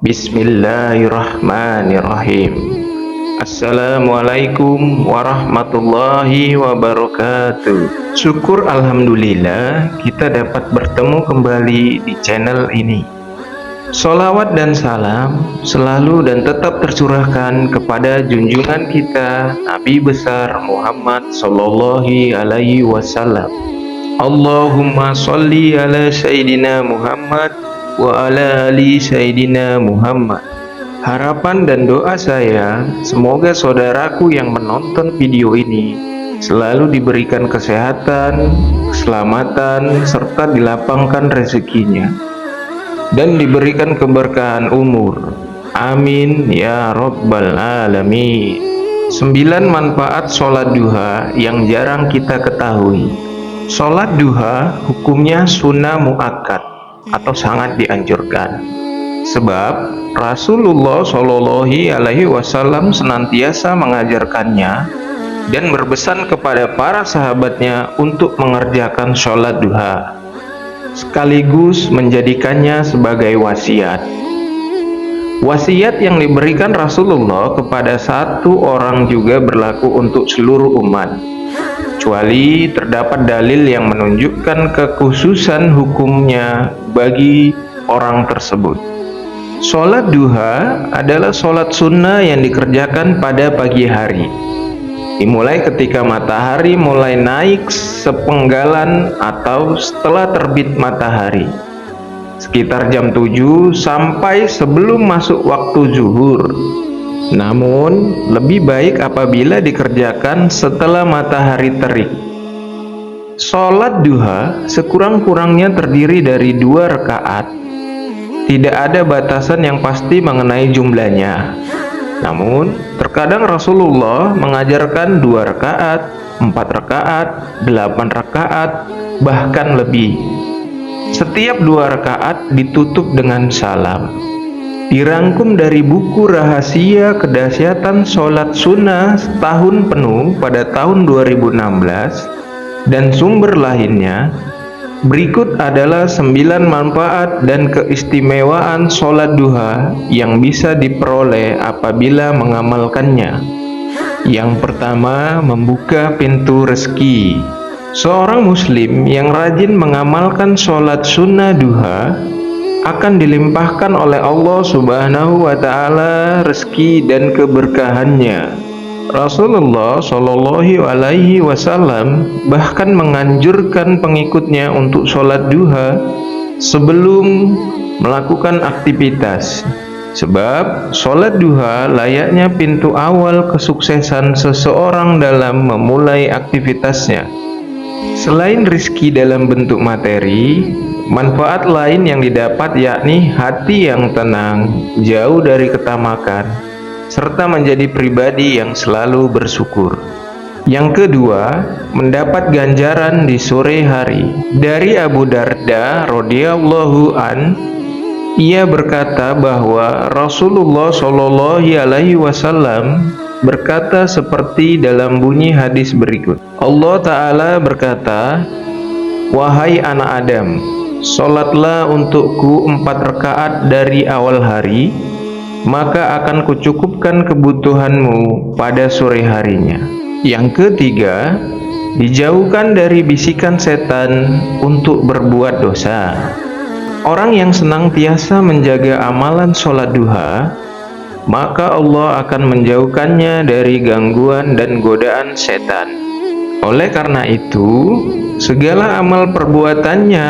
Bismillahirrahmanirrahim. Assalamualaikum warahmatullahi wabarakatuh. Syukur alhamdulillah kita dapat bertemu kembali di channel ini. Sholawat dan salam selalu dan tetap tercurahkan kepada junjungan kita Nabi besar Muhammad sallallahu alaihi wasallam. Allahumma sholli ala Sayyidina Muhammad wa ala ali Sayyidina Muhammad. Harapan dan doa saya, semoga saudaraku yang menonton video ini selalu diberikan kesehatan, keselamatan, serta dilapangkan rezekinya, dan diberikan keberkahan umur. Amin ya rabbal alamin. 9 manfaat sholat duha yang jarang kita ketahui. Sholat duha hukumnya sunnah muakkad atau sangat dianjurkan, sebab Rasulullah Shallallahu Alaihi Wasallam senantiasa mengajarkannya dan berpesan kepada para sahabatnya untuk mengerjakan sholat duha, sekaligus menjadikannya sebagai wasiat. Wasiat yang diberikan Rasulullah kepada satu orang juga berlaku untuk seluruh umat, kecuali terdapat dalil yang menunjukkan kekhususan hukumnya bagi orang tersebut. Sholat duha adalah sholat sunnah yang dikerjakan pada pagi hari, dimulai ketika matahari mulai naik sepenggalan atau setelah terbit matahari, sekitar jam 7 sampai sebelum masuk waktu zuhur. Namun, lebih baik apabila dikerjakan setelah matahari terik. Sholat duha sekurang-kurangnya terdiri dari 2 rakaat. Tidak ada batasan yang pasti mengenai jumlahnya. Namun, terkadang Rasulullah mengajarkan 2 rakaat, 4 rakaat, 8 rakaat, bahkan lebih. Setiap 2 rakaat ditutup dengan salam. Dirangkum dari buku Rahasia Kedahsyatan Sholat Sunnah Setahun Penuh pada tahun 2016 dan sumber lainnya. Berikut adalah 9 manfaat dan keistimewaan sholat duha yang bisa diperoleh apabila mengamalkannya. Yang pertama, membuka pintu rezeki. Seorang muslim yang rajin mengamalkan sholat sunnah duha akan dilimpahkan oleh Allah Subhanahu wa Ta'ala rezeki dan keberkahannya. Rasulullah Shallallahu Alaihi Wasallam bahkan menganjurkan pengikutnya untuk sholat duha sebelum melakukan aktivitas, sebab sholat duha layaknya pintu awal kesuksesan seseorang dalam memulai aktivitasnya. Selain rizki dalam bentuk materi, manfaat lain yang didapat yakni hati yang tenang, jauh dari ketamakan, serta menjadi pribadi yang selalu bersyukur. Yang kedua, mendapat ganjaran di sore hari. Dari Abu Darda radhiyallahu an, ia berkata bahwa Rasulullah Shallallahu Alaihi Wasallam berkata seperti dalam bunyi hadis berikut. Allah Ta'ala berkata, "Wahai anak Adam, sholatlah untukku 4 rakaat dari awal hari, maka akan kucukupkan kebutuhanmu pada sore harinya." Yang ketiga, dijauhkan dari bisikan setan untuk berbuat dosa. Orang yang senantiasa menjaga amalan sholat duha, maka Allah akan menjauhkannya dari gangguan dan godaan setan. Oleh karena itu, segala amal perbuatannya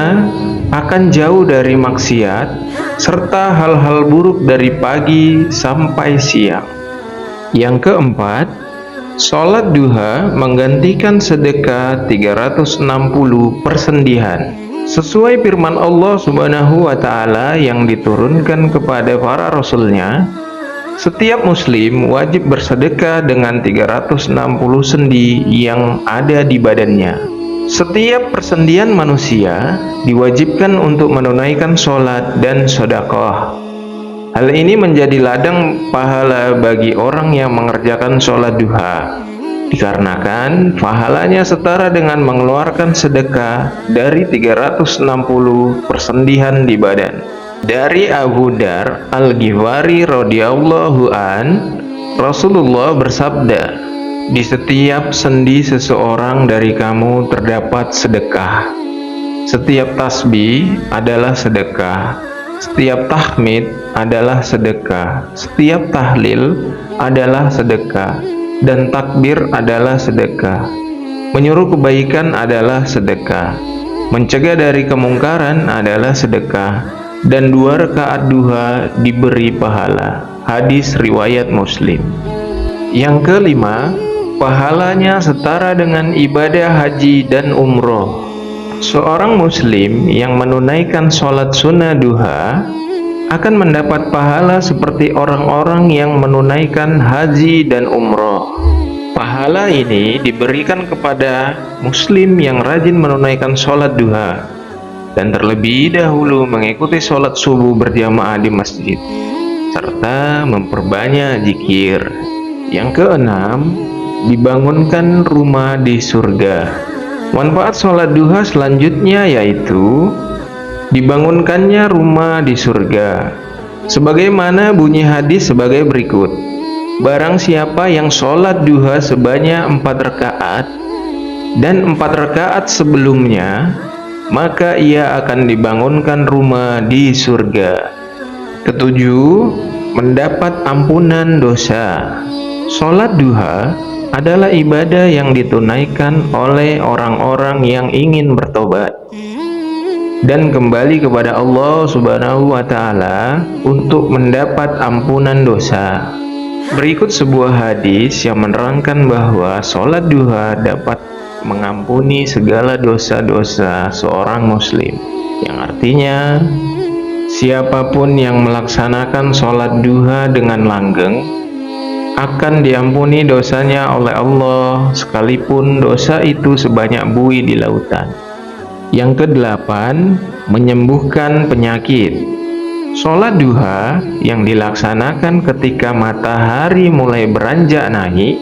akan jauh dari maksiat serta hal-hal buruk dari pagi sampai siang. Yang keempat, sholat duha menggantikan sedekah 360 persendihan. Sesuai firman Allah Subhanahu wa Ta'ala yang diturunkan kepada para rasulnya, setiap muslim wajib bersedekah dengan 360 sendi yang ada di badannya. Setiap persendian manusia diwajibkan untuk menunaikan sholat dan sedekah. Hal ini menjadi ladang pahala bagi orang yang mengerjakan sholat duha, dikarenakan pahalanya setara dengan mengeluarkan sedekah dari 360 persendihan di badan. Dari Abu Dar Al-Ghifari radhiyallahu an, Rasulullah bersabda, "Di setiap sendi seseorang dari kamu terdapat sedekah. Setiap tasbih adalah sedekah. Setiap tahmid adalah sedekah. Setiap tahlil adalah sedekah. Dan takbir adalah sedekah. Menyuruh kebaikan adalah sedekah. Mencegah dari kemungkaran adalah sedekah. Dan 2 rakaat duha diberi pahala." Hadis riwayat Muslim. Yang kelima, pahalanya setara dengan ibadah haji dan umroh. Seorang muslim yang menunaikan sholat sunnah duha akan mendapat pahala seperti orang-orang yang menunaikan haji dan umroh. Pahala ini diberikan kepada muslim yang rajin menunaikan sholat duha dan terlebih dahulu mengikuti sholat subuh berjamaah di masjid, serta memperbanyak zikir. Yang keenam, dibangunkan rumah di surga. Manfaat sholat duha selanjutnya yaitu dibangunkannya rumah di surga. Sebagaimana bunyi hadis sebagai berikut: barang siapa yang sholat duha sebanyak 4 rakaat dan 4 rakaat sebelumnya, maka ia akan dibangunkan rumah di surga. Ketujuh, mendapat ampunan dosa. Sholat duha adalah ibadah yang ditunaikan oleh orang-orang yang ingin bertobat dan kembali kepada Allah Subhanahu wa Ta'ala untuk mendapat ampunan dosa. Berikut sebuah hadis yang menerangkan bahwa sholat duha dapat mengampuni segala dosa-dosa seorang muslim, yang artinya siapapun yang melaksanakan sholat duha dengan langgeng akan diampuni dosanya oleh Allah, sekalipun dosa itu sebanyak buih di lautan. Yang kedelapan, menyembuhkan penyakit. Sholat duha yang dilaksanakan ketika matahari mulai beranjak naik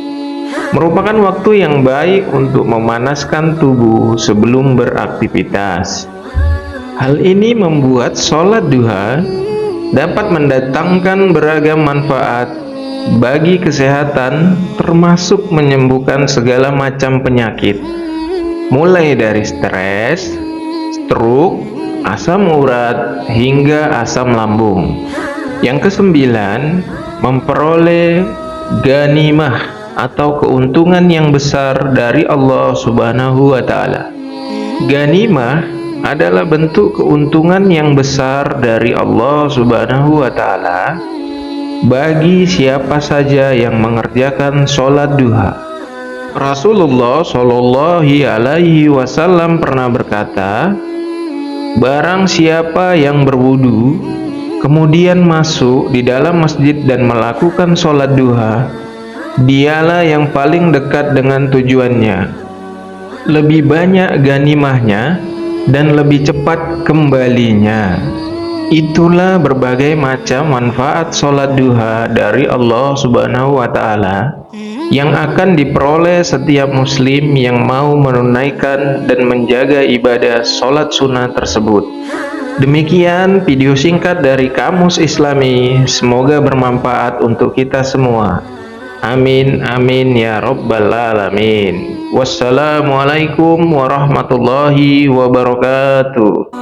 merupakan waktu yang baik untuk memanaskan tubuh sebelum beraktivitas. Hal ini membuat sholat duha dapat mendatangkan beragam manfaat bagi kesehatan, termasuk menyembuhkan segala macam penyakit, mulai dari stres, stroke, asam urat, hingga asam lambung. Yang kesembilan, memperoleh ghanimah atau keuntungan yang besar dari Allah Subhanahu wa Ta'ala. Ghanimah adalah bentuk keuntungan yang besar dari Allah Subhanahu wa Ta'ala bagi siapa saja yang mengerjakan sholat duha. Rasulullah Shallallahu Alaihi Wasallam pernah berkata, barang siapa yang berwudu kemudian masuk di dalam masjid dan melakukan sholat duha, dialah yang paling dekat dengan tujuannya, lebih banyak ghanimahnya dan lebih cepat kembalinya. Itulah berbagai macam manfaat sholat duha dari Allah Subhanahu wa Ta'ala yang akan diperoleh setiap muslim yang mau menunaikan dan menjaga ibadah sholat sunnah tersebut. Demikian video singkat dari Kamus Islami, semoga bermanfaat untuk kita semua. Amin amin ya rabbal alamin. Wassalamualaikum warahmatullahi wabarakatuh.